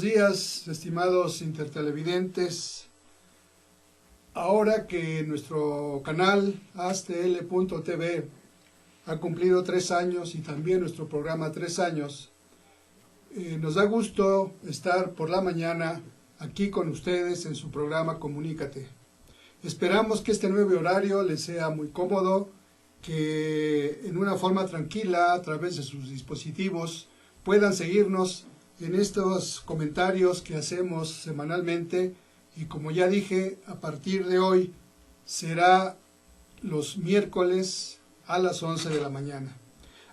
buenos días, estimados intertelevidentes. Ahora que nuestro canal astl.tv ha cumplido 3 años y también nuestro programa 3 años, nos da gusto estar por la mañana aquí con ustedes en su programa Comunícate. Esperamos que este nuevo horario les sea muy cómodo, que en una forma tranquila, a través de sus dispositivos, puedan seguirnos en estos comentarios que hacemos semanalmente, y como ya dije, a partir de hoy será los miércoles a las 11 de la mañana.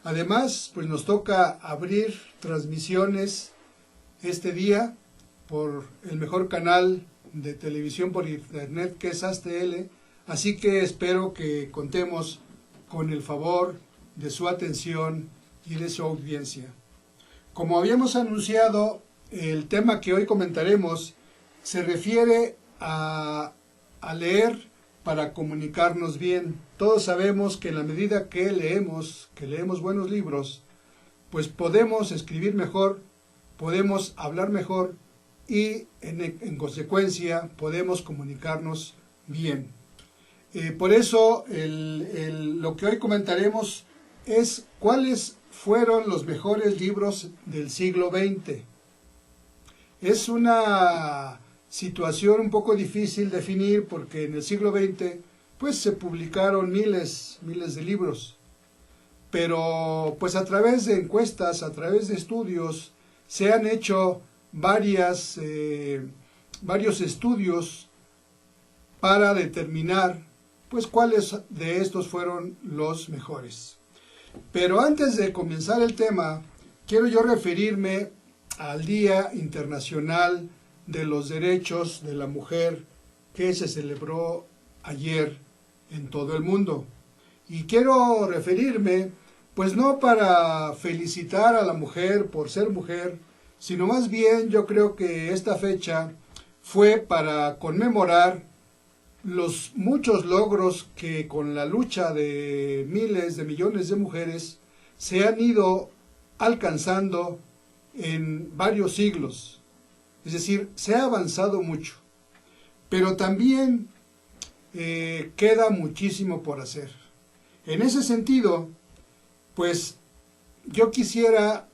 Además, pues nos toca abrir transmisiones este día por el mejor canal de televisión por internet que es ASTL, así que espero que contemos con el favor de su atención y de su audiencia. Como habíamos anunciado, el tema que hoy comentaremos se refiere a leer para comunicarnos bien. Todos sabemos que en la medida que leemos buenos libros, pues podemos escribir mejor, podemos hablar mejor y en consecuencia podemos comunicarnos bien. Por eso lo que hoy comentaremos es cuáles fueron los mejores libros del siglo XX. Es una situación un poco difícil definir porque en el siglo XX pues se publicaron miles de libros, pero pues a través de encuestas, a través de estudios, se han hecho varios estudios para determinar pues cuáles de estos fueron los mejores. Pero antes de comenzar el tema, quiero yo referirme al Día Internacional de los Derechos de la Mujer que se celebró ayer en todo el mundo. Y quiero referirme, pues no para felicitar a la mujer por ser mujer, sino más bien yo creo que esta fecha fue para conmemorar los muchos logros que con la lucha de miles de millones de mujeres se han ido alcanzando en varios siglos. Es decir, se ha avanzado mucho, pero también queda muchísimo por hacer. En ese sentido, pues yo quisiera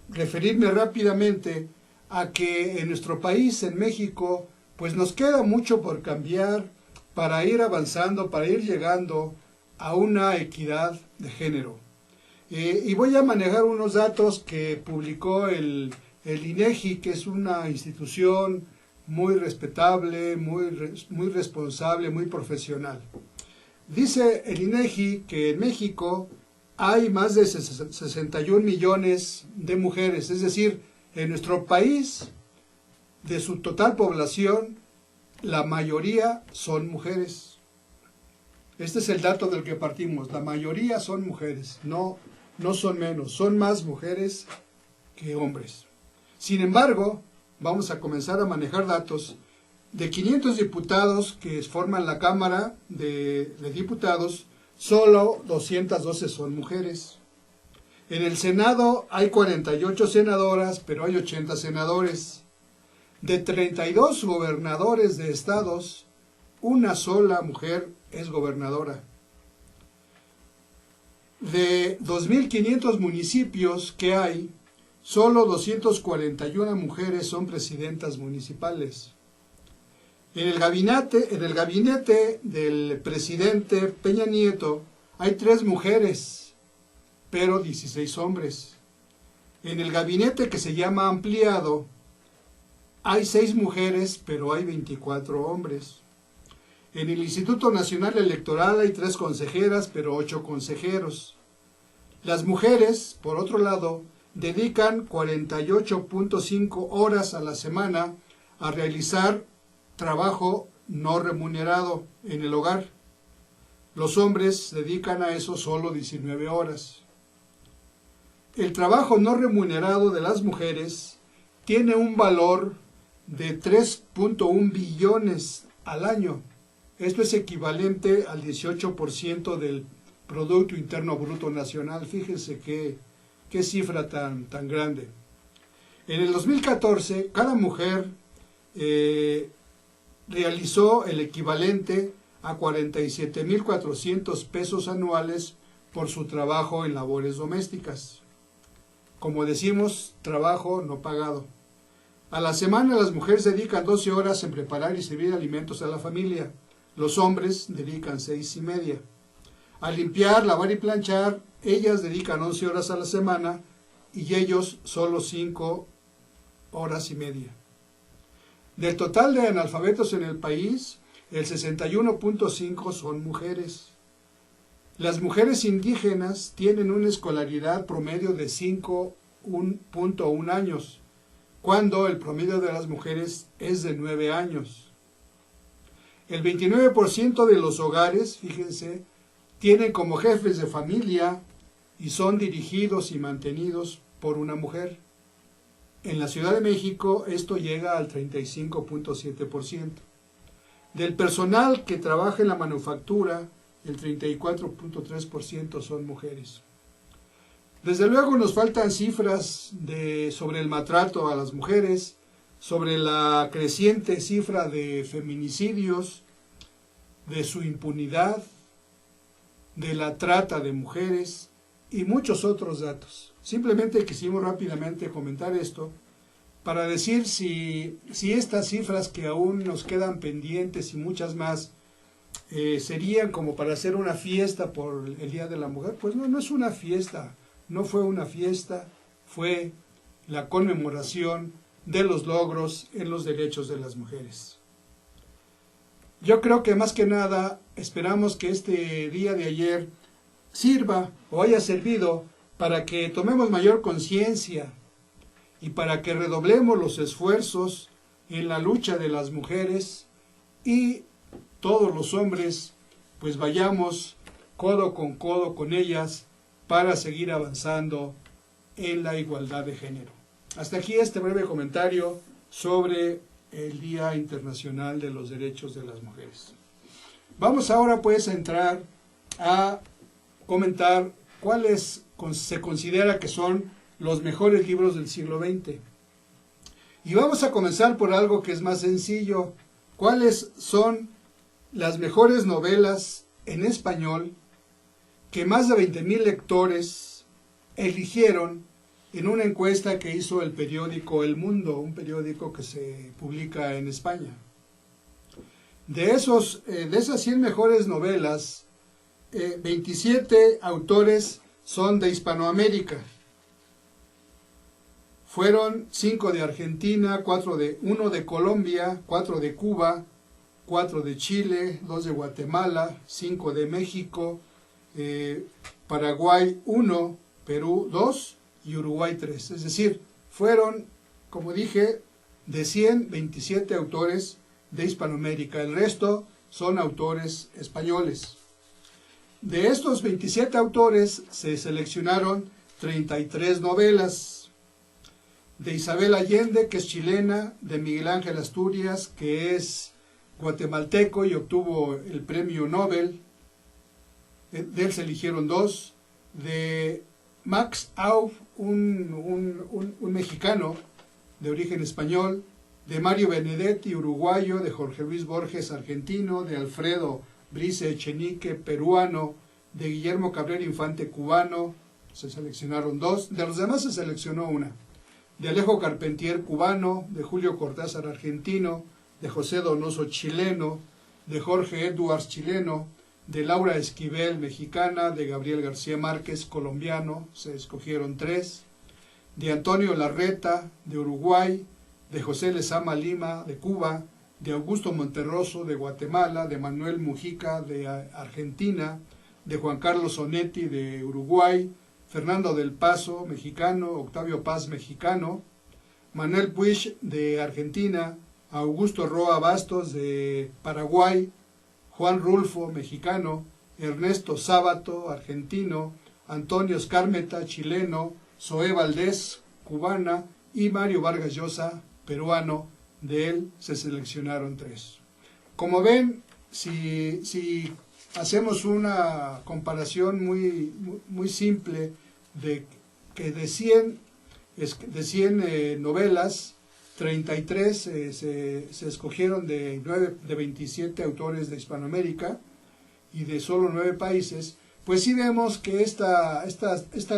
referirme rápidamente a que en nuestro país, en México, pues nos queda mucho por cambiar para ir avanzando, para ir llegando a una equidad de género. Y voy a manejar unos datos que publicó el INEGI, que es una institución muy respetable, muy responsable, muy profesional. Dice el INEGI que en México hay más de 61 millones de mujeres, es decir, en nuestro país, de su total población, la mayoría son mujeres. Este es el dato del que partimos. La mayoría son mujeres, no son menos, son más mujeres que hombres. Sin embargo, vamos a comenzar a manejar datos. De 500 diputados que forman la Cámara de Diputados, solo 212 son mujeres. En el Senado hay 48 senadoras, pero hay 80 senadores. De 32 gobernadores de estados, una sola mujer es gobernadora. De 2.500 municipios que hay, solo 241 mujeres son presidentas municipales. En el gabinete del presidente Peña Nieto hay 3 mujeres, pero 16 hombres. En el gabinete que se llama ampliado, hay 6 mujeres, pero hay 24 hombres. En el Instituto Nacional Electoral hay 3 consejeras, pero 8 consejeros. Las mujeres, por otro lado, dedican 48.5 horas a la semana a realizar trabajo no remunerado en el hogar. Los hombres dedican a eso solo 19 horas. El trabajo no remunerado de las mujeres tiene un valor de 3.1 billones al año. Esto es equivalente al 18% del Producto Interno Bruto Nacional. Fíjense qué cifra tan grande. En el 2014, cada mujer realizó el equivalente a 47.400 pesos anuales por su trabajo en labores domésticas. Como decimos, trabajo no pagado. A la semana las mujeres dedican 12 horas en preparar y servir alimentos a la familia. Los hombres dedican 6:30. A limpiar, lavar y planchar, ellas dedican 11 horas a la semana y ellos solo 5 horas y media. Del total de analfabetos en el país, el 61.5 son mujeres. Las mujeres indígenas tienen una escolaridad promedio de 5.1 años, cuando el promedio de las mujeres es de 9 años. El 29% de los hogares, fíjense, tienen como jefes de familia y son dirigidos y mantenidos por una mujer. En la Ciudad de México esto llega al 35.7%. Del personal que trabaja en la manufactura, el 34.3% son mujeres. Desde luego nos faltan cifras sobre el maltrato a las mujeres, sobre la creciente cifra de feminicidios, de su impunidad, de la trata de mujeres y muchos otros datos. Simplemente quisimos rápidamente comentar esto para decir si estas cifras que aún nos quedan pendientes y muchas más serían como para hacer una fiesta por el Día de la Mujer. Pues no, no es una fiesta, no fue una fiesta, fue la conmemoración de los logros en los derechos de las mujeres. Yo creo que más que nada esperamos que este día de ayer sirva o haya servido para que tomemos mayor conciencia y para que redoblemos los esfuerzos en la lucha de las mujeres y todos los hombres pues vayamos codo con ellas para seguir avanzando en la igualdad de género. Hasta aquí este breve comentario sobre el Día Internacional de los Derechos de las Mujeres. Vamos ahora pues a entrar a comentar cuáles se considera que son los mejores libros del siglo XX. Y vamos a comenzar por algo que es más sencillo. ¿Cuáles son las mejores novelas en español que más de 20,000 lectores eligieron en una encuesta que hizo el periódico El Mundo, un periódico que se publica en España? De esas 100 mejores novelas, 27 autores son de Hispanoamérica. Fueron 5 de Argentina, 1 de Colombia, 4 de Cuba, 4 de Chile, 2 de Guatemala, 5 de México, Paraguay 1, Perú 2 y Uruguay 3. Es decir, fueron, como dije, de 100, 27 autores de Hispanoamérica. El resto son autores españoles. De estos 27 autores se seleccionaron 33 novelas. De Isabel Allende, que es chilena, de Miguel Ángel Asturias, que es guatemalteco y obtuvo el premio Nobel. De él se eligieron 2. De Max Auf, un mexicano de origen español. De Mario Benedetti, uruguayo. De Jorge Luis Borges, argentino. De Alfredo Brice Echenique, peruano. De Guillermo Cabrera Infante, cubano. Se seleccionaron 2. De los demás se seleccionó 1. De Alejo Carpentier, cubano. De Julio Cortázar, argentino. De José Donoso, chileno. De Jorge Edwards, chileno. De Laura Esquivel, mexicana. De Gabriel García Márquez, colombiano. Se escogieron 3. De Antonio Larreta, de Uruguay. De José Lezama Lima, de Cuba. De Augusto Monterroso, de Guatemala. De Manuel Mujica, de Argentina. De Juan Carlos Onetti, de Uruguay. Fernando del Paso, mexicano. Octavio Paz, mexicano. Manuel Puig, de Argentina. Augusto Roa Bastos, de Paraguay. Juan Rulfo, mexicano. Ernesto Sábato, argentino. Antonio Escármeta, chileno. Zoé Valdés, cubana. Y Mario Vargas Llosa, peruano. De él se seleccionaron 3. Como ven, si hacemos una comparación muy simple, de 100 De 100 novelas, 33 se escogieron de 27 autores de Hispanoamérica y de solo 9 países. Pues sí vemos que esta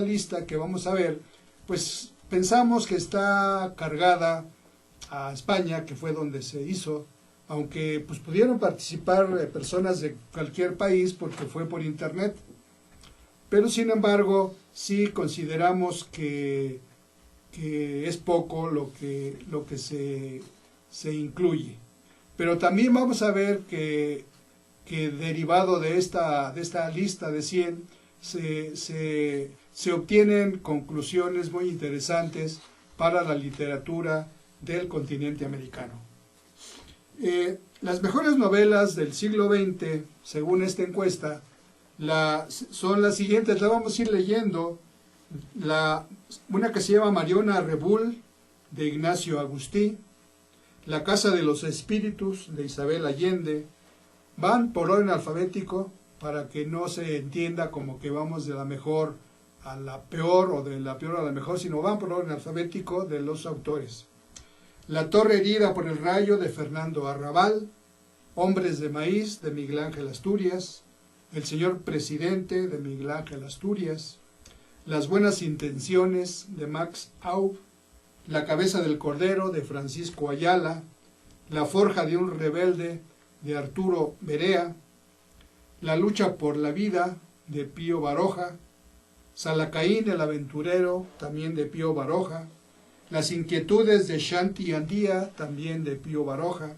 lista que vamos a ver, pues pensamos que está cargada a España, que fue donde se hizo, aunque pues pudieron participar personas de cualquier país porque fue por internet. Pero sin embargo, sí consideramos que es poco lo que se incluye. Pero también vamos a ver que derivado de esta lista de 100 se obtienen conclusiones muy interesantes para la literatura del continente americano. Las mejores novelas del siglo XX, según esta encuesta, son las siguientes. La vamos a ir leyendo. Una que se llama Mariona Rebull, de Ignacio Agustí, La Casa de los Espíritus, de Isabel Allende. Van por orden alfabético para que no se entienda como que vamos de la mejor a la peor o de la peor a la mejor, sino van por orden alfabético de los autores. La Torre herida por el rayo, de Fernando Arrabal. Hombres de maíz, de Miguel Ángel Asturias. El señor presidente, de Miguel Ángel Asturias. Las buenas intenciones, de Max Aub. La cabeza del cordero, de Francisco Ayala. La forja de un rebelde, de Arturo Berea. La lucha por la vida, de Pío Baroja. Salacaín el aventurero, también de Pío Baroja. Las inquietudes de Shanti Andía, también de Pío Baroja.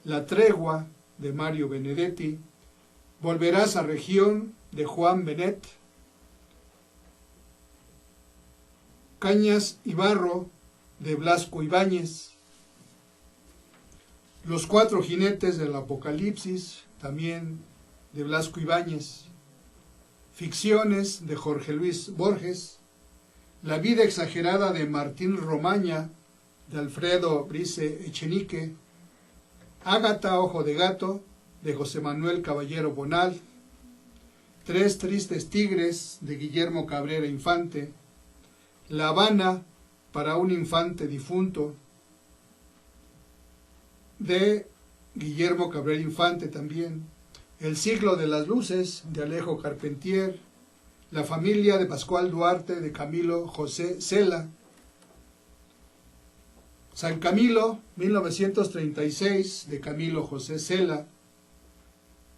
La tregua, de Mario Benedetti. Volverás a región, de Juan Benet. Cañas y barro, de Blasco Ibáñez. Los cuatro jinetes del Apocalipsis, también de Blasco Ibáñez. Ficciones, de Jorge Luis Borges. La vida exagerada, de Martín Romaña, de Alfredo Brice Echenique. Ágata, ojo de gato, de José Manuel Caballero Bonal. Tres tristes tigres, de Guillermo Cabrera Infante. La Habana, para un infante difunto, de Guillermo Cabrera Infante también. El siglo de las luces, de Alejo Carpentier. La familia, de Pascual Duarte, de Camilo José Cela. San Camilo, 1936, de Camilo José Cela.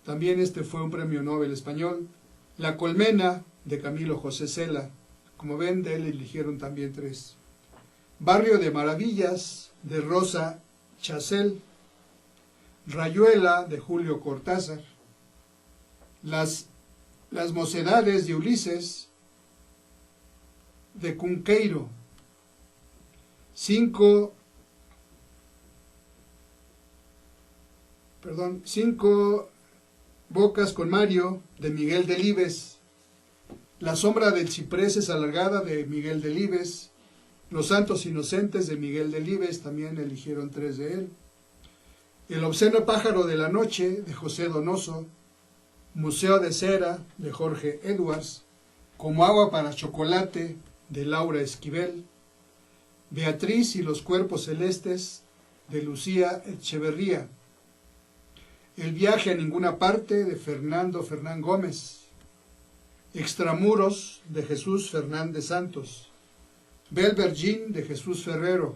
También este fue un premio Nobel español. La colmena, de Camilo José Cela. Como ven, de él eligieron también 3. Barrio de Maravillas, de Rosa Chacel. Rayuela, de Julio Cortázar. Las mocedades de Ulises, de Cunqueiro. 5 bocas con Mario, de Miguel Delibes. La sombra del ciprés es alargada, de Miguel Delibes. Los santos inocentes, de Miguel Delibes, también eligieron 3 de él. El obsceno pájaro de la noche, de José Donoso. Museo de cera, de Jorge Edwards. Como agua para chocolate, de Laura Esquivel. Beatriz y los cuerpos celestes, de Lucía Echeverría. El viaje a ninguna parte, de Fernando Fernán Gómez. Extramuros, de Jesús Fernández Santos. Belvergín, de Jesús Ferrero.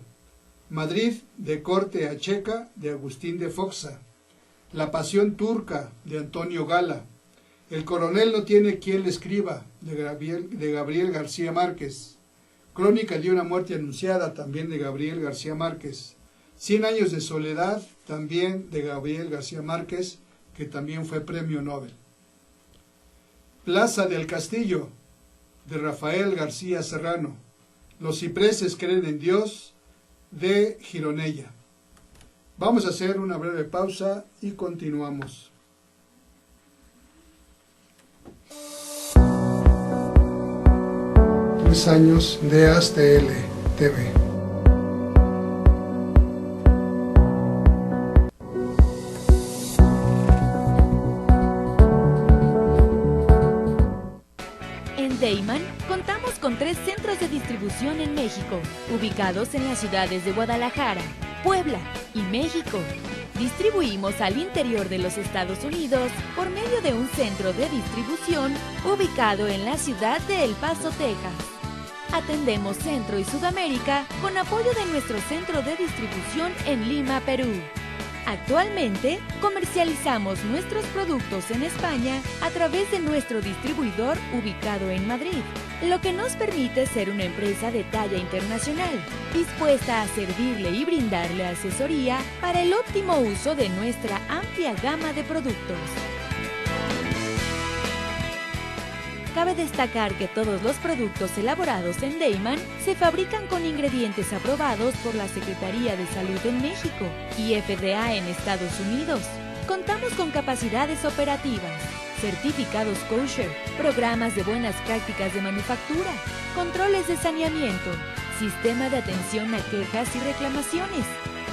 Madrid, de corte a Checa, de Agustín de Foxa. La pasión turca, de Antonio Gala. El coronel no tiene quien le escriba, de Gabriel García Márquez. Crónica de una muerte anunciada, también de Gabriel García Márquez. 100 años de soledad, también de Gabriel García Márquez, que también fue premio Nobel. Plaza del Castillo, de Rafael García Serrano. Los cipreses creen en Dios, de Gironella. Vamos a hacer una breve pausa y continuamos. Años de ASTL TV. En Deiman contamos con con 3 centros de distribución en México, ubicados en las ciudades de Guadalajara, Puebla y México. Distribuimos al interior de los Estados Unidos por medio de un centro de distribución ubicado en la ciudad de El Paso, Texas. Atendemos Centro y Sudamérica con apoyo de nuestro centro de distribución en Lima, Perú. Actualmente, comercializamos nuestros productos en España a través de nuestro distribuidor ubicado en Madrid, lo que nos permite ser una empresa de talla internacional, dispuesta a servirle y brindarle asesoría para el óptimo uso de nuestra amplia gama de productos. Cabe destacar que todos los productos elaborados en Dayman se fabrican con ingredientes aprobados por la Secretaría de Salud en México y FDA en Estados Unidos. Contamos con capacidades operativas, certificados kosher, programas de buenas prácticas de manufactura, controles de saneamiento, sistema de atención a quejas y reclamaciones,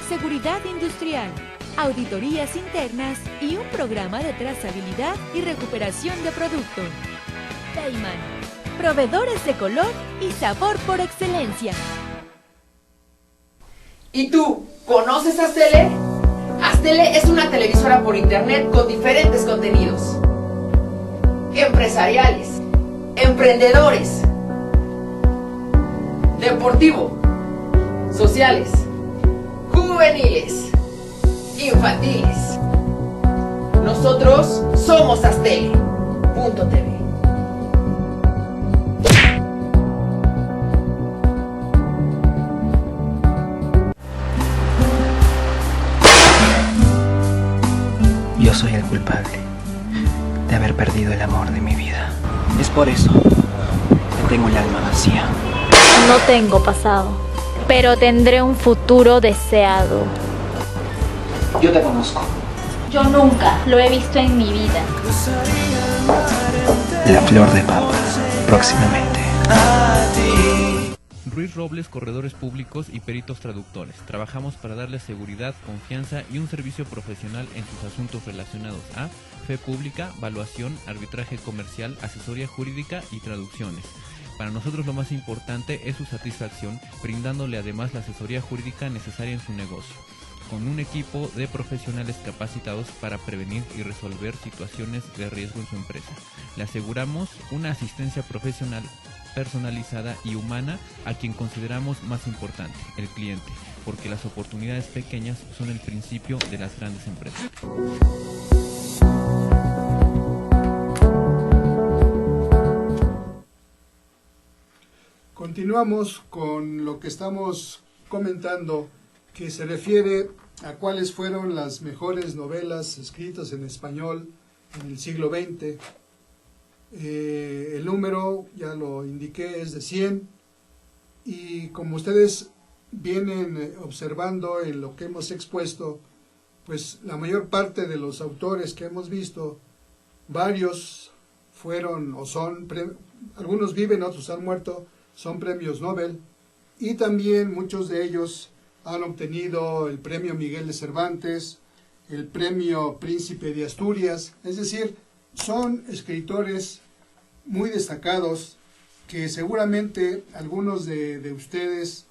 seguridad industrial, auditorías internas y un programa de trazabilidad y recuperación de producto. Dayman, proveedores de color y sabor por excelencia. ¿Y tú, conoces Astele? Astele es una televisora por internet con diferentes contenidos empresariales, emprendedores, deportivo, sociales, juveniles, infantiles. Nosotros somos Astele.tv. Yo soy el culpable de haber perdido el amor de mi vida. Es por eso que tengo el alma vacía. No tengo pasado, pero tendré un futuro deseado. Yo te conozco. Yo nunca lo he visto en mi vida. La flor de papa, próximamente. Ruiz Robles, corredores públicos y peritos traductores. Trabajamos para darles seguridad, confianza y un servicio profesional en sus asuntos relacionados a fe pública, valuación, arbitraje comercial, asesoría jurídica y traducciones. Para nosotros lo más importante es su satisfacción, brindándole además la asesoría jurídica necesaria en su negocio, con un equipo de profesionales capacitados para prevenir y resolver situaciones de riesgo en su empresa. Le aseguramos una asistencia profesional personalizada y humana a quien consideramos más importante, el cliente, porque las oportunidades pequeñas son el principio de las grandes empresas. Continuamos con lo que estamos comentando, que se refiere a cuáles fueron las mejores novelas escritas en español en el siglo XX. El número, ya lo indiqué, es de 100, y como ustedes vienen observando en lo que hemos expuesto, pues la mayor parte de los autores que hemos visto, varios fueron o son, algunos viven, otros han muerto, son premios Nobel, y también muchos de ellos han obtenido el premio Miguel de Cervantes, el premio Príncipe de Asturias, es decir, son escritores muy destacados que seguramente algunos de ustedes,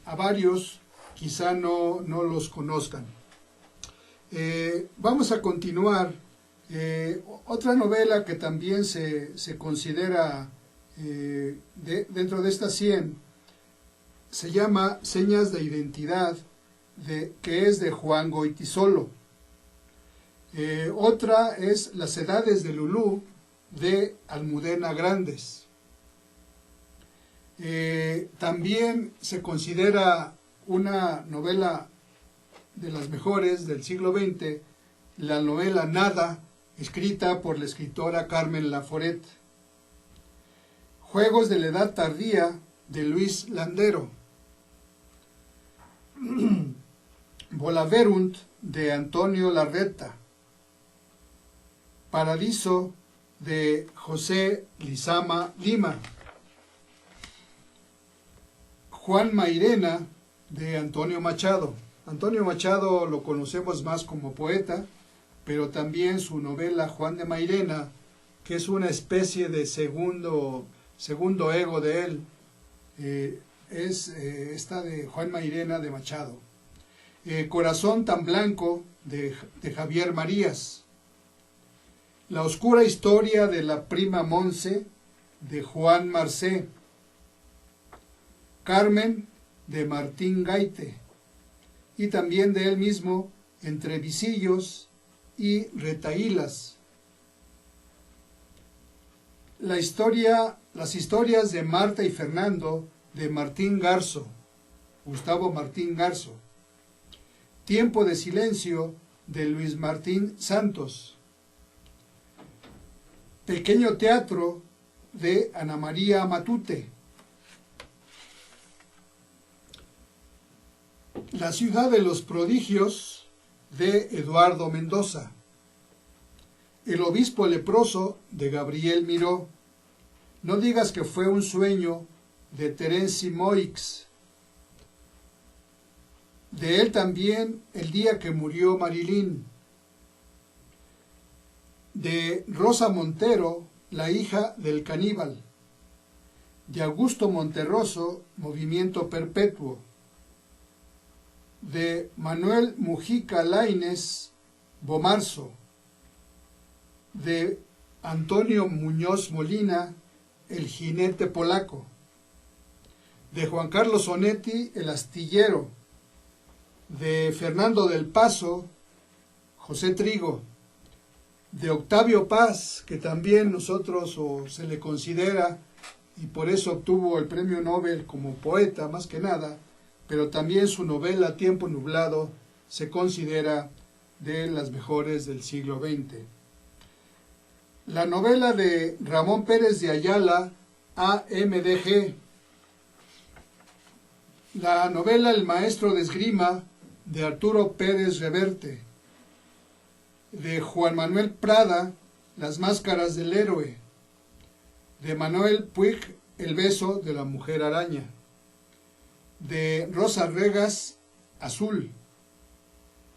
a varios, quizá no los conozcan. Vamos a continuar. Otra novela que también se considera dentro de estas 100 se llama Señas de Identidad, que es de Juan Goytisolo. Otra es Las Edades de Lulú, de Almudena Grandes. También se considera una novela de las mejores del siglo XX, la novela Nada, escrita por la escritora Carmen Laforet. Juegos de la Edad Tardía, de Luis Landero. Volaverunt, de Antonio Larreta. Paradiso, de José Lizama Lima. Juan Mairena, de Antonio Machado. Antonio Machado lo conocemos más como poeta, pero también su novela Juan de Mairena, que es una especie de segundo ego de él, es esta de Juan Mairena de Machado. Corazón tan blanco de Javier Marías. La oscura historia de la prima Monse de Juan Marcé. Carmen de Martín Gaite, y también de él mismo Entre visillos y retahílas. Las historias de Marta y Fernando de Martín Garzo, Gustavo Martín Garzo. Tiempo de silencio de Luis Martín Santos. Pequeño teatro de Ana María Matute. La ciudad de los prodigios de Eduardo Mendoza. El obispo leproso de Gabriel Miró. No digas que fue un sueño de Terence Moix. De él también El día que murió Marilyn. De Rosa Montero, La hija del caníbal. De Augusto Monterroso, Movimiento Perpetuo. De Manuel Mujica Lainez, Bomarzo. De Antonio Muñoz Molina, El jinete polaco. De Juan Carlos Onetti, El astillero. De Fernando del Paso, José Trigo. De Octavio Paz, que también nosotros se le considera, y por eso obtuvo el premio Nobel como poeta más que nada, pero también su novela Tiempo nublado se considera de las mejores del siglo XX. La novela de Ramón Pérez de Ayala, AMDG. La novela El maestro de esgrima de Arturo Pérez Reverte. De Juan Manuel Prada, Las máscaras del héroe. De Manuel Puig, El beso de la mujer araña. De Rosa Regas, Azul.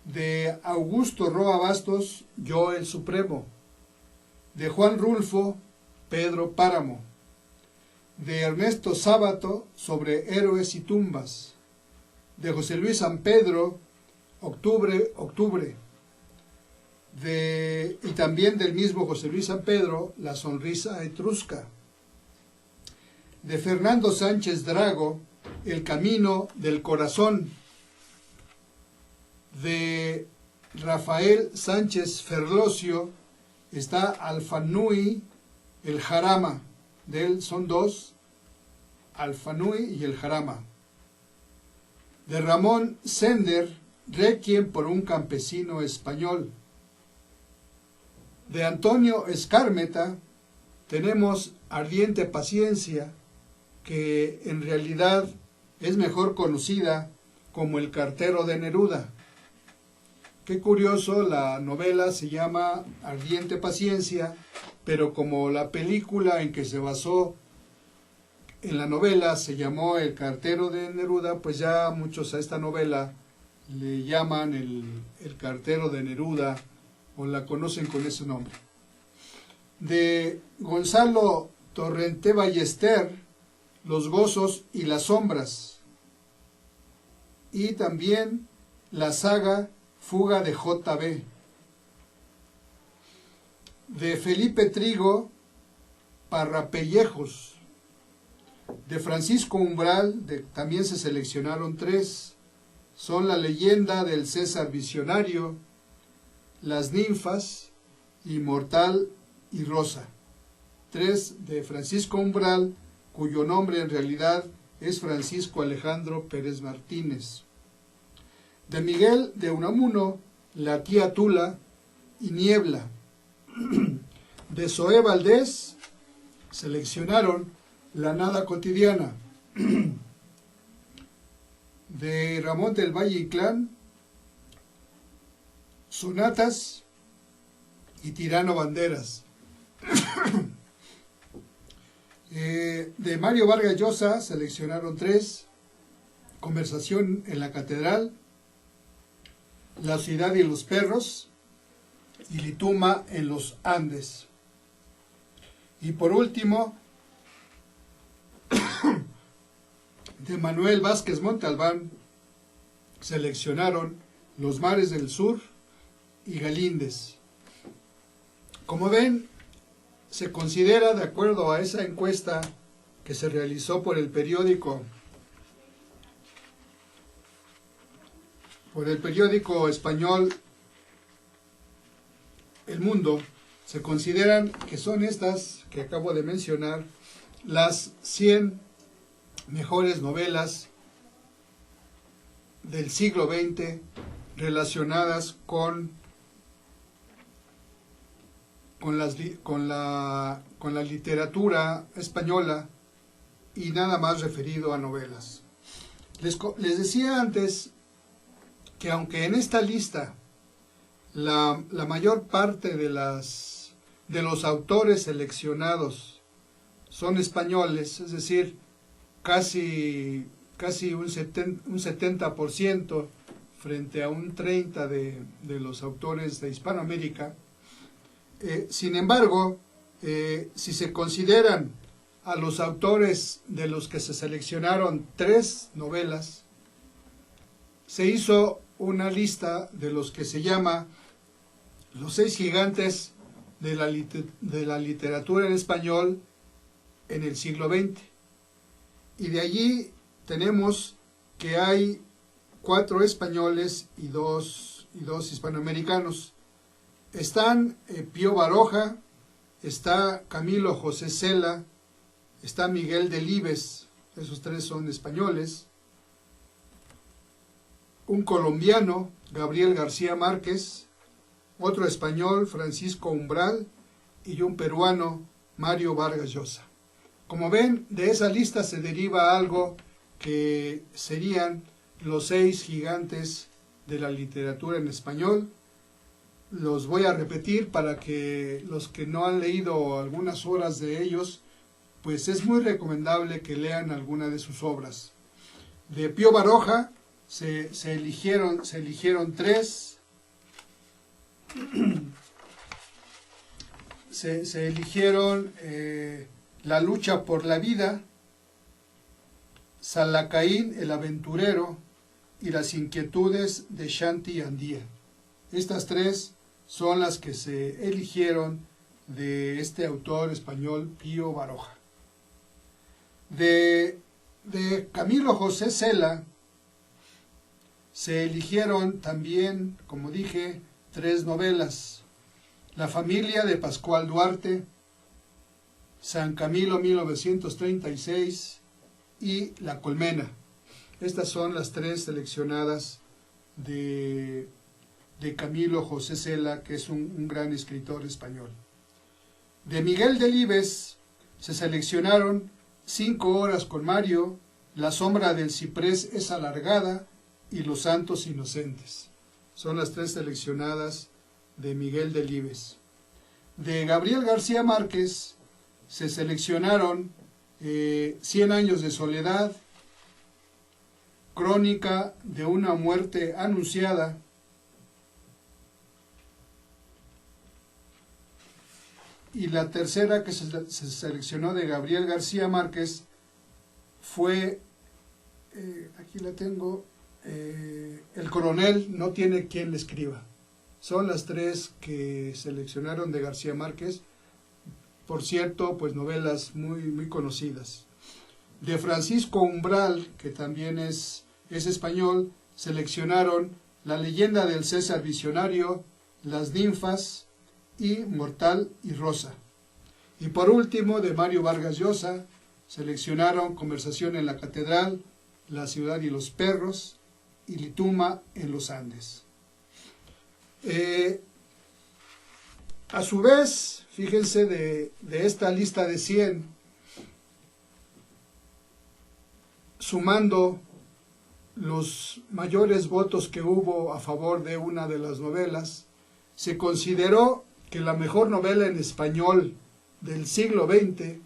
De Augusto Roa Bastos, Yo el Supremo. De Juan Rulfo, Pedro Páramo. De Ernesto Sábato, Sobre héroes y tumbas. De José Luis San Pedro, Octubre, Octubre. Y también del mismo José Luis San Pedro, La sonrisa etrusca. De Fernando Sánchez Drago, El camino del corazón. De Rafael Sánchez Ferlosio está Alfanui, El jarama. De él son dos, Alfanui y El jarama. De Ramón Sender, Requiem por un campesino español. De Antonio Escármeta tenemos Ardiente paciencia, que en realidad es mejor conocida como El cartero de Neruda. Qué curioso, la novela se llama Ardiente paciencia, pero como la película en que se basó en la novela se llamó El cartero de Neruda, pues ya muchos a esta novela le llaman el cartero de Neruda o la conocen con ese nombre. De Gonzalo Torrente Ballester, Los gozos y las sombras. Y también la saga Fuga de J.B. De Felipe Trigo, Parrapellejos. De Francisco Umbral, también se seleccionaron tres. Son La leyenda del César Visionario, Las ninfas, Inmortal y Rosa. Tres de Francisco Umbral, cuyo nombre en realidad es Francisco Alejandro Pérez Martínez. De Miguel de Unamuno, La tía Tula y Niebla. De Zoé Valdés seleccionaron La nada cotidiana. De Ramón del Valle Inclán, Sonatas y Tirano Banderas. De Mario Vargas Llosa seleccionaron tres: Conversación en la Catedral, La ciudad y los perros y Lituma en los Andes. Y por último, Manuel Vázquez Montalbán seleccionaron Los mares del sur y Galíndez. Como ven, se considera, de acuerdo a esa encuesta que se realizó por el periódico español El Mundo, se consideran que son estas que acabo de mencionar las 100 mejores novelas del siglo XX relacionadas con la literatura española y nada más referido a novelas. Les decía antes que aunque en esta lista la mayor parte de los autores seleccionados son españoles, es decir, casi un 70% frente a un 30% de los autores de Hispanoamérica. Sin embargo, si se consideran a los autores de los que se seleccionaron 3 novelas, se hizo una lista de los que se llama los 6 gigantes de la literatura en español en el siglo XX. Y de allí tenemos que hay 4 españoles y 2 hispanoamericanos. Están Pío Baroja, está Camilo José Cela, está Miguel Delibes, esos 3 son españoles. Un colombiano, Gabriel García Márquez, otro español, Francisco Umbral, y un peruano, Mario Vargas Llosa. Como ven, de esa lista se deriva algo que serían los 6 gigantes de la literatura en español. Los voy a repetir para que los que no han leído algunas obras de ellos, pues es muy recomendable que lean alguna de sus obras. De Pío Baroja se eligieron 3. Se eligieron La lucha por la vida, Salacaín el aventurero y Las inquietudes de Shanti Andía. Estas 3 son las que se eligieron de este autor español Pío Baroja. De Camilo José Cela se eligieron también, como dije, 3 novelas: La familia de Pascual Duarte, San Camilo 1936 y La colmena. Estas son las 3 seleccionadas de Camilo José Cela, que es un gran escritor español. De Miguel Delibes se seleccionaron 5 horas con Mario, La sombra del ciprés es alargada y Los santos inocentes. Son las 3 seleccionadas de Miguel Delibes. De Gabriel García Márquez se seleccionaron 100 años de soledad, Crónica de una muerte anunciada, y la tercera que se seleccionó de Gabriel García Márquez fue, aquí la tengo, El coronel no tiene quien le escriba. Son las 3 que seleccionaron de García Márquez, por cierto, pues novelas muy conocidas. De Francisco Umbral, que también es español, seleccionaron La leyenda del César visionario, Las ninfas y Mortal y Rosa. Y por último, de Mario Vargas Llosa, seleccionaron Conversación en la catedral, La ciudad y los perros y Lituma en los Andes. A su vez, fíjense de esta lista de 100, sumando los mayores votos que hubo a favor de una de las novelas, se consideró que la mejor novela en español del siglo XX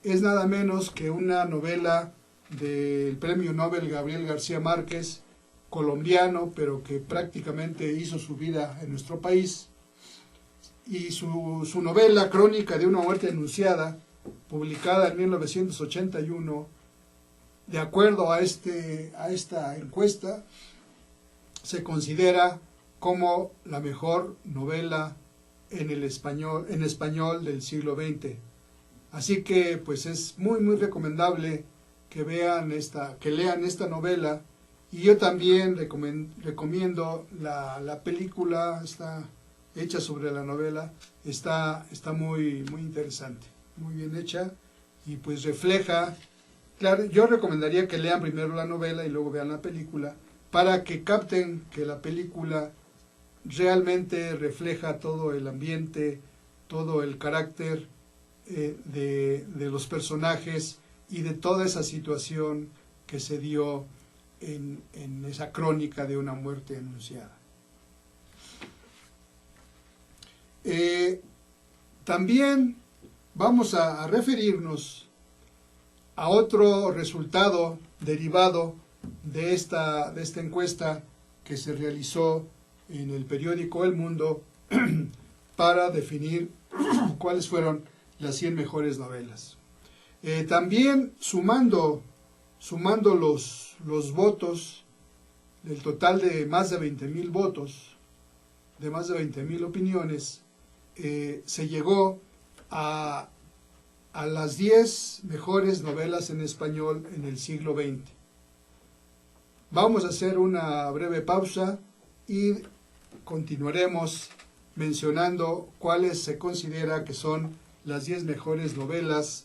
es nada menos que una novela del premio Nobel Gabriel García Márquez, colombiano, pero que prácticamente hizo su vida en nuestro país. Y su novela Crónica de una muerte anunciada, publicada en 1981, de acuerdo a esta encuesta, se considera como la mejor novela en español del siglo XX. Así que pues es muy recomendable que lean esta novela, y yo también recomiendo la película, está hecha sobre la novela, está muy interesante, muy bien hecha, y pues refleja, claro, yo recomendaría que lean primero la novela y luego vean la película, para que capten que la película realmente refleja todo el ambiente, todo el carácter de los personajes y de toda esa situación que se dio en esa crónica de una muerte anunciada. También vamos a referirnos a otro resultado derivado de esta encuesta que se realizó en el periódico El Mundo para definir cuáles fueron las 100 mejores novelas. También sumando los votos, del total de más de 20,000 votos, de más de 20,000 opiniones, se llegó a las 10 mejores novelas en español en el siglo XX. Vamos a hacer una breve pausa y continuaremos mencionando cuáles se considera que son las 10 mejores novelas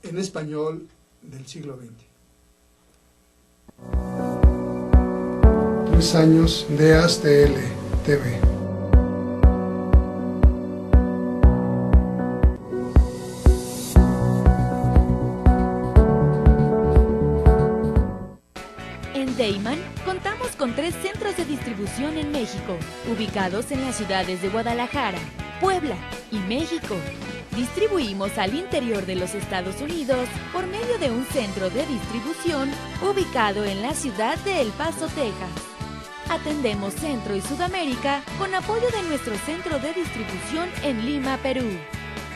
en español del siglo XX. 3 años de ASTL TV. En Deiman contamos con 3 centros de distribución en México, ubicados en las ciudades de Guadalajara, Puebla y México. Distribuimos al interior de los Estados Unidos por medio de un centro de distribución ubicado en la ciudad de El Paso, Texas. Atendemos Centro y Sudamérica con apoyo de nuestro centro de distribución en Lima, Perú.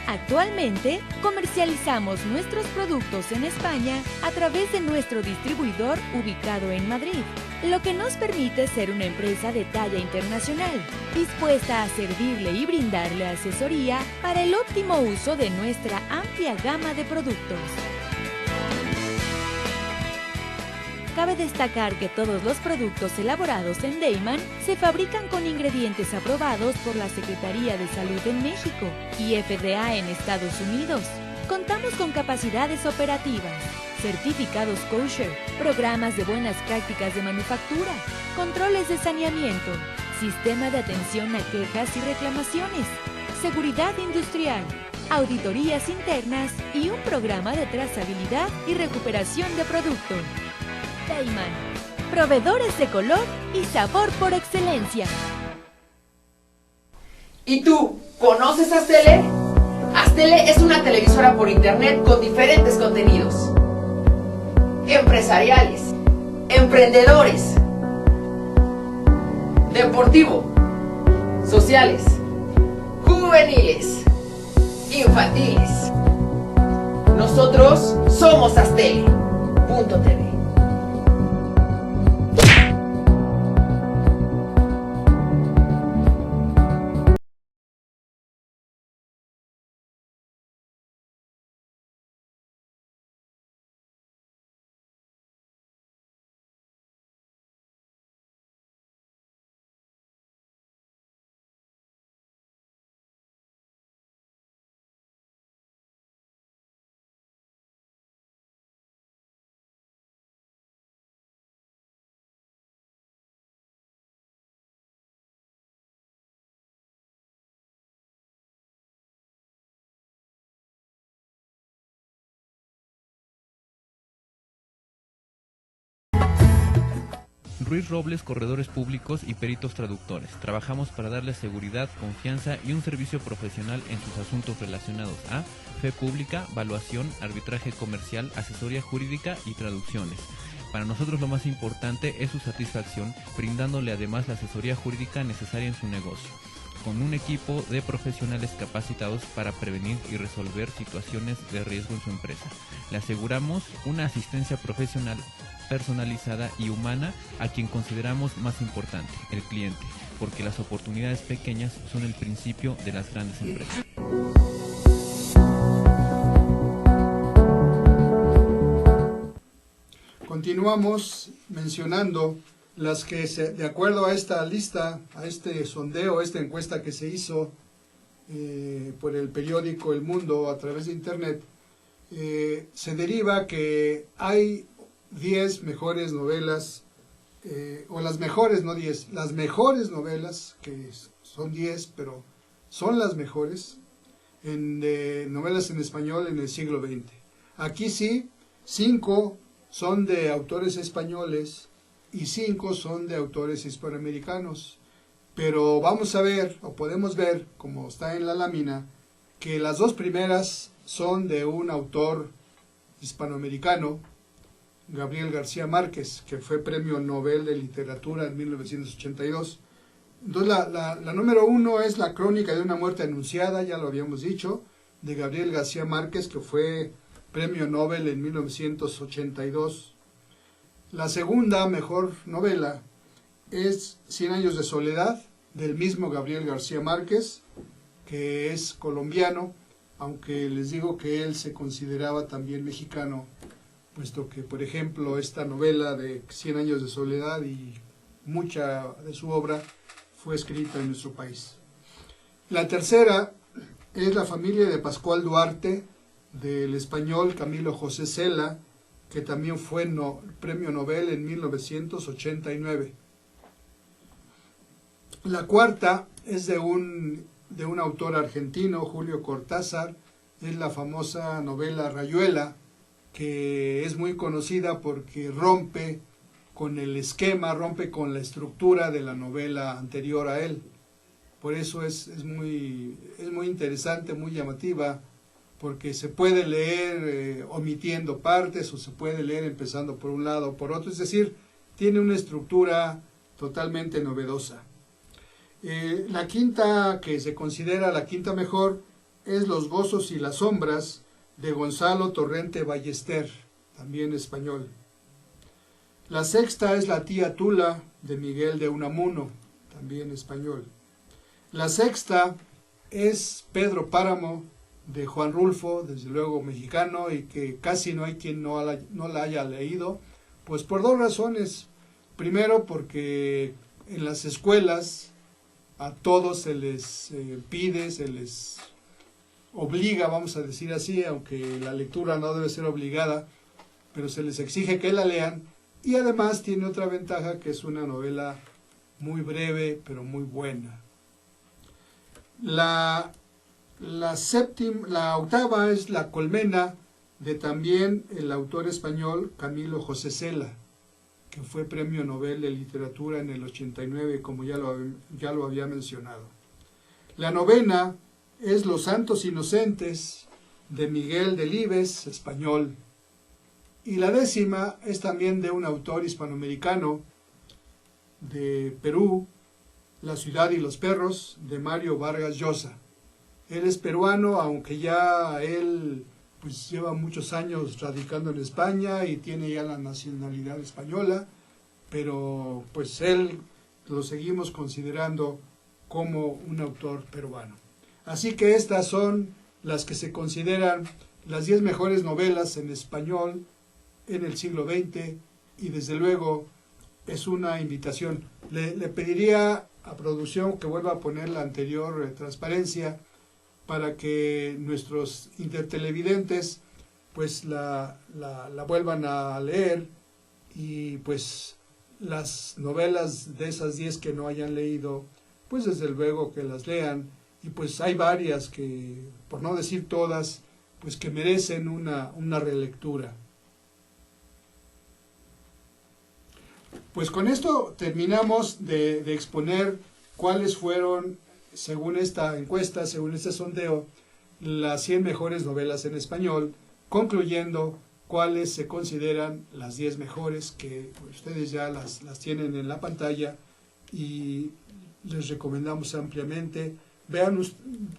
Actualmente comercializamos nuestros productos en España a través de nuestro distribuidor ubicado en Madrid, lo que nos permite ser una empresa de talla internacional, dispuesta a servirle y brindarle asesoría para el óptimo uso de nuestra amplia gama de productos. Cabe destacar que todos los productos elaborados en Deiman se fabrican con ingredientes aprobados por la Secretaría de Salud en México y FDA en Estados Unidos. Contamos con capacidades operativas, certificados kosher, programas de buenas prácticas de manufactura, controles de saneamiento, sistema de atención a quejas y reclamaciones, seguridad industrial, auditorías internas y un programa de trazabilidad y recuperación de producto. Deiman, proveedores de color y sabor por excelencia. ¿Y tú, conoces Astele? Astele es una televisora por internet con diferentes contenidos empresariales, emprendedores, deportivo, sociales, juveniles, infantiles. Nosotros somos Astele.tv. Ruiz Robles, corredores públicos y peritos traductores. Trabajamos para darles seguridad, confianza y un servicio profesional en sus asuntos relacionados a fe pública, valuación, arbitraje comercial, asesoría jurídica y traducciones. Para nosotros lo más importante es su satisfacción, brindándole además la asesoría jurídica necesaria en su negocio. con un equipo de profesionales capacitados para prevenir y resolver situaciones de riesgo en su empresa. Le aseguramos una asistencia profesional personalizada y humana a quien consideramos más importante, el cliente, porque las oportunidades pequeñas son el principio de las grandes empresas. Continuamos mencionando las que, de acuerdo a esta lista, a este sondeo, a esta encuesta que se hizo por el periódico El Mundo a través de Internet, se deriva que hay 10 mejores novelas, o las mejores, no 10, las mejores novelas, que son 10, pero son las mejores, novelas en español en el siglo XX. Aquí sí, 5 son de autores españoles y 5 son de autores hispanoamericanos. Pero vamos a ver, o podemos ver, como está en la lámina, que las 2 primeras son de un autor hispanoamericano, Gabriel García Márquez, que fue Premio Nobel de Literatura en 1982. Entonces la número 1 es La Crónica de una muerte anunciada, ya lo habíamos dicho, de Gabriel García Márquez, que fue Premio Nobel en 1982. La segunda mejor novela es 100 años de soledad, del mismo Gabriel García Márquez, que es colombiano, aunque les digo que él se consideraba también mexicano, puesto que, por ejemplo, esta novela de 100 años de soledad y mucha de su obra fue escrita en nuestro país. La tercera es La familia de Pascual Duarte, del español Camilo José Cela, que también fue Premio Nobel en 1989. La cuarta es de un autor argentino, Julio Cortázar, es la famosa novela Rayuela, que es muy conocida porque rompe con el esquema, rompe con la estructura de la novela anterior a él. Por eso es muy interesante, muy llamativa, porque se puede leer omitiendo partes o se puede leer empezando por un lado o por otro, es decir, tiene una estructura totalmente novedosa. La quinta, que se considera la quinta mejor, es Los gozos y las sombras, de Gonzalo Torrente Ballester, también español. La sexta es La tía Tula, de Miguel de Unamuno, también español. La sexta es Pedro Páramo, de Juan Rulfo, desde luego mexicano, y que casi no hay quien no la haya leído, pues por 2 razones. Primero, porque en las escuelas a todos se les pide, se les obliga, vamos a decir así, aunque la lectura no debe ser obligada, pero se les exige que la lean, y además tiene otra ventaja, que es una novela muy breve, pero muy buena. La octava es La colmena, de también el autor español Camilo José Cela, que fue Premio Nobel de Literatura en el 89, como ya lo había mencionado. La novena es Los santos inocentes, de Miguel Delibes, español. Y la décima es también de un autor hispanoamericano de Perú, La ciudad y los perros, de Mario Vargas Llosa. Él es peruano, aunque ya él pues lleva muchos años radicando en España y tiene ya la nacionalidad española, pero pues él lo seguimos considerando como un autor peruano. Así que estas son las que se consideran las 10 mejores novelas en español en el siglo XX, y desde luego es una invitación. Le pediría a producción que vuelva a poner la anterior transparencia para que nuestros intertelevidentes pues la vuelvan a leer, y pues las novelas de esas 10 que no hayan leído, pues desde luego que las lean. Y pues hay varias que, por no decir todas, pues que merecen una relectura. Pues con esto terminamos de exponer cuáles fueron, según esta encuesta, según este sondeo, las 100 mejores novelas en español, concluyendo cuáles se consideran las 10 mejores, que ustedes ya las tienen en la pantalla, y les recomendamos ampliamente.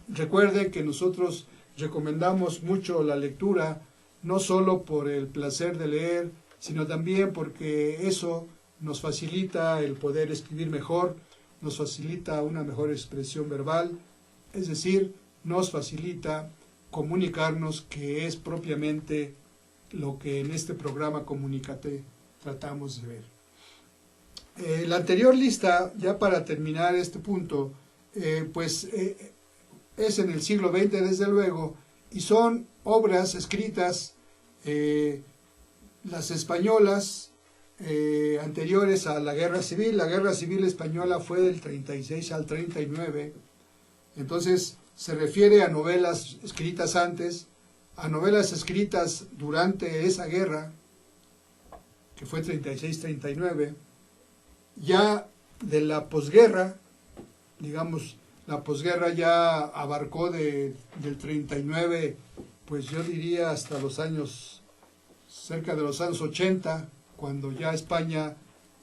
Recuerden que nosotros recomendamos mucho la lectura, no solo por el placer de leer, sino también porque eso nos facilita el poder escribir mejor, nos facilita una mejor expresión verbal, es decir, nos facilita comunicarnos, que es propiamente lo que en este programa Comunícate tratamos de ver. La anterior lista, ya para terminar este punto, es en el siglo XX desde luego, y son obras escritas, las españolas, anteriores a la Guerra Civil. La Guerra Civil Española fue del 36 al 39, entonces se refiere a novelas escritas antes, a novelas escritas durante esa guerra, que fue 36-39, ya de la posguerra, digamos, la posguerra ya abarcó del 39, pues yo diría hasta los años, cerca de los años 80, cuando ya España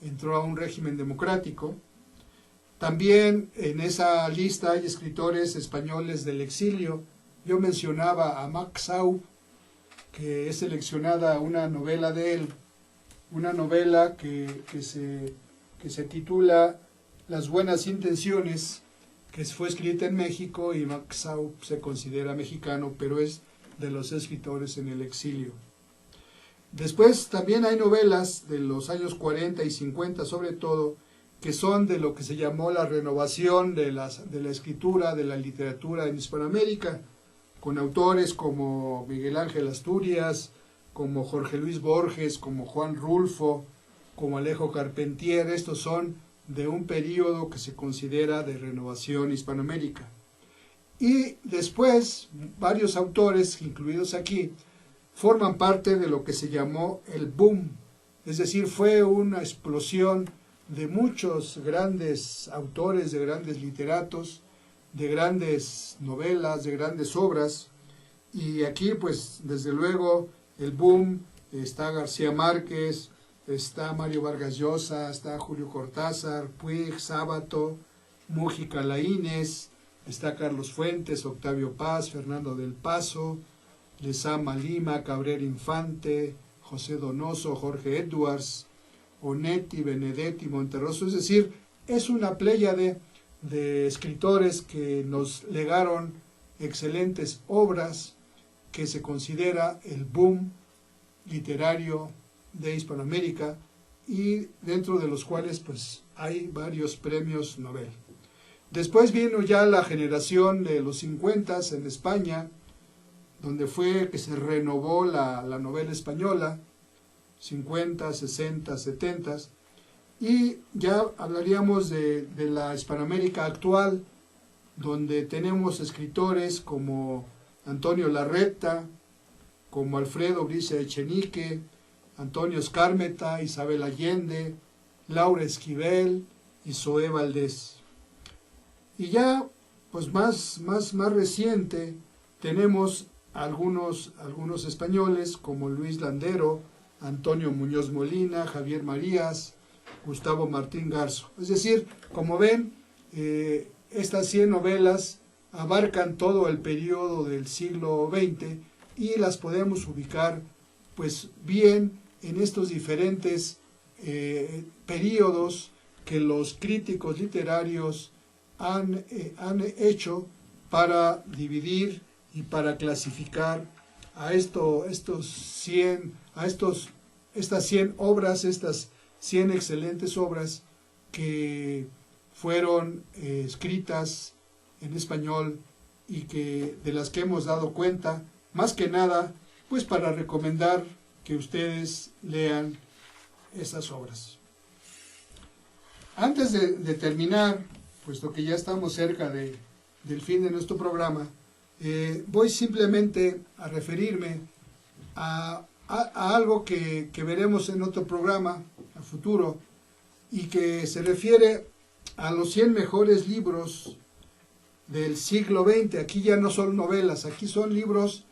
entró a un régimen democrático. También en esa lista hay escritores españoles del exilio. Yo mencionaba a Max Saub, que es seleccionada una novela de él, una novela que se titula Las buenas intenciones, que fue escrita en México, y Max Saub se considera mexicano, pero es de los escritores en el exilio. Después también hay novelas de los años 40 y 50 sobre todo, que son de lo que se llamó la renovación de la escritura, de la literatura en Hispanoamérica, con autores como Miguel Ángel Asturias, como Jorge Luis Borges, como Juan Rulfo, como Alejo Carpentier. Estos son de un periodo que se considera de renovación hispanoamérica. Y después, varios autores, incluidos aquí, forman parte de lo que se llamó el boom, es decir, fue una explosión de muchos grandes autores, de grandes literatos, de grandes novelas, de grandes obras, y aquí pues desde luego el boom, está García Márquez, está Mario Vargas Llosa, está Julio Cortázar, Puig, Sábato, Múgica Laínez, está Carlos Fuentes, Octavio Paz, Fernando del Paso, Lezama Lima, Cabrera Infante, José Donoso, Jorge Edwards, Onetti, Benedetti, Monterroso. Es decir, es una pléyade de escritores que nos legaron excelentes obras, que se considera el boom literario de Hispanoamérica, y dentro de los cuales pues hay varios premios Nobel. Después vino ya la generación de los 50 en España, donde fue que se renovó la novela española, 50, 60, 70, y ya hablaríamos de la Hispanoamérica actual, donde tenemos escritores como Antonio Larreta, como Alfredo Bricia Echenique, Antonio Skármeta, Isabel Allende, Laura Esquivel y Zoé Valdés. Y ya pues más reciente tenemos algunos españoles como Luis Landero, Antonio Muñoz Molina, Javier Marías, Gustavo Martín Garzo. Es decir, como ven, estas 100 novelas abarcan todo el periodo del siglo XX y las podemos ubicar pues bien en estos diferentes periodos que los críticos literarios han hecho para dividir y para clasificar a estas 100 obras, estas 100 excelentes obras que fueron escritas en español y de las que hemos dado cuenta, más que nada, pues para recomendar que ustedes lean esas obras. Antes de terminar, puesto que ya estamos cerca del fin de nuestro programa, voy simplemente a referirme a algo que veremos en otro programa a futuro, y que se refiere a los 100 mejores libros del siglo XX. Aquí ya no son novelas, aquí son libros,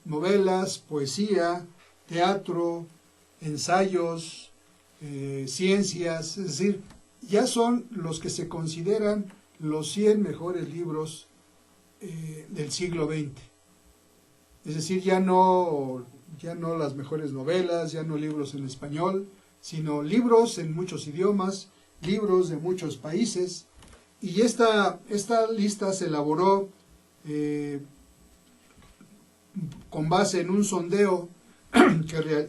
novelas, poesía, teatro, ensayos, ciencias, es decir, ya son los que se consideran los 100 mejores libros del siglo XX. Es decir, ya no las mejores novelas, ya no libros en español, sino libros en muchos idiomas, libros de muchos países. Y esta lista se elaboró con base en un sondeo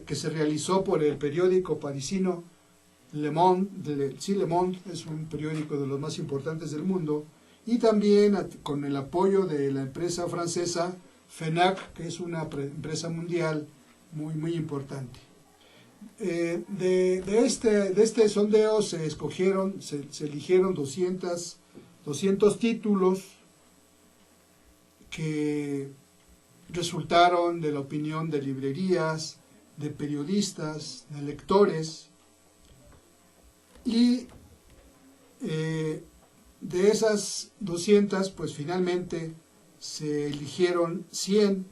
que se realizó por el periódico parisino Le Monde. Le Monde es un periódico de los más importantes del mundo, y también con el apoyo de la empresa francesa FENAC, que es una empresa mundial muy, muy importante. De este sondeo se eligieron 200 títulos que resultaron de la opinión de librerías, de periodistas, de lectores, y de esas 200, pues finalmente se eligieron 100,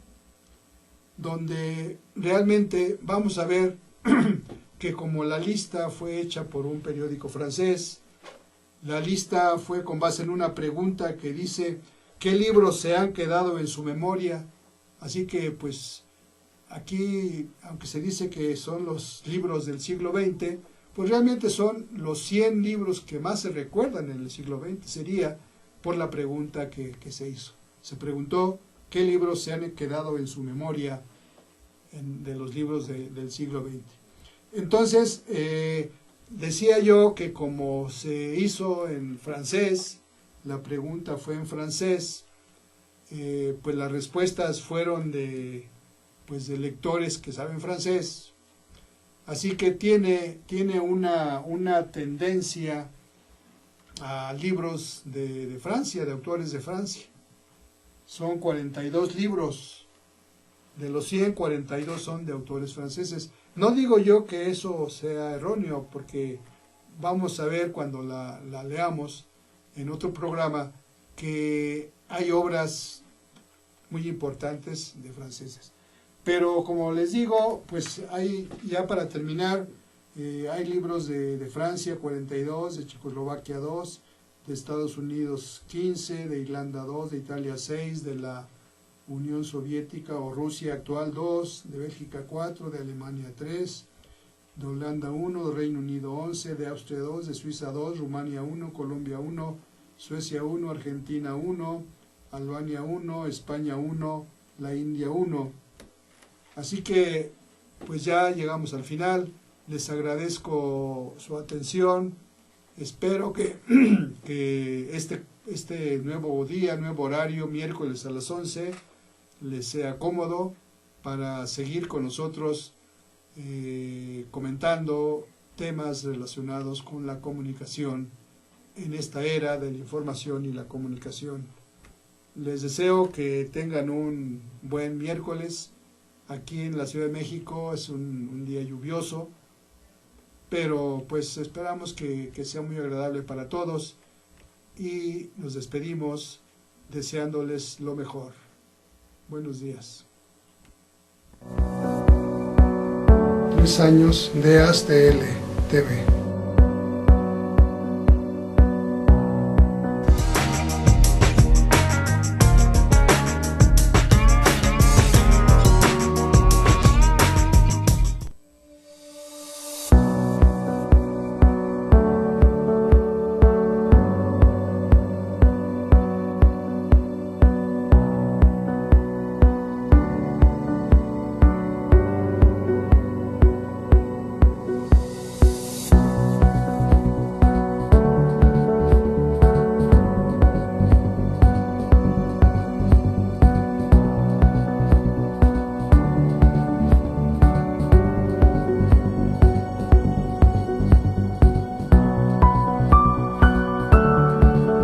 donde realmente vamos a ver que como la lista fue hecha por un periódico francés, la lista fue con base en una pregunta que dice ¿qué libros se han quedado en su memoria? Así que pues aquí, aunque se dice que son los libros del siglo XX, pues realmente son los 100 libros que más se recuerdan en el siglo XX, sería por la pregunta que se hizo. Se preguntó qué libros se han quedado en su memoria de los libros del siglo XX. Entonces, decía yo que como se hizo en francés, la pregunta fue en francés, pues las respuestas fueron de lectores que saben francés. Así que tiene una tendencia a libros de Francia, de autores de Francia. Son 42 libros, de los 100, 42 son de autores franceses. No digo yo que eso sea erróneo, porque vamos a ver cuando la leamos en otro programa que hay obras muy importantes de franceses. Pero como les digo, pues hay, ya para terminar, hay libros de Francia 42, de Checoslovaquia 2, de Estados Unidos 15, de Irlanda 2, de Italia 6, de la Unión Soviética o Rusia actual 2, de Bélgica 4, de Alemania 3, de Holanda 1, de Reino Unido 11, de Austria 2, de Suiza 2, Rumania 1, Colombia 1, Suecia 1, Argentina 1, Albania 1, España 1, la India 1. Así que pues ya llegamos al final. Les agradezco su atención. Espero que este nuevo día, nuevo horario, miércoles a las 11, les sea cómodo para seguir con nosotros comentando temas relacionados con la comunicación en esta era de la información y la comunicación. Les deseo que tengan un buen miércoles. Aquí en la Ciudad de México es un día lluvioso, pero pues esperamos que sea muy agradable para todos, y nos despedimos deseándoles lo mejor. Buenos días. 3 años de ASTL TV.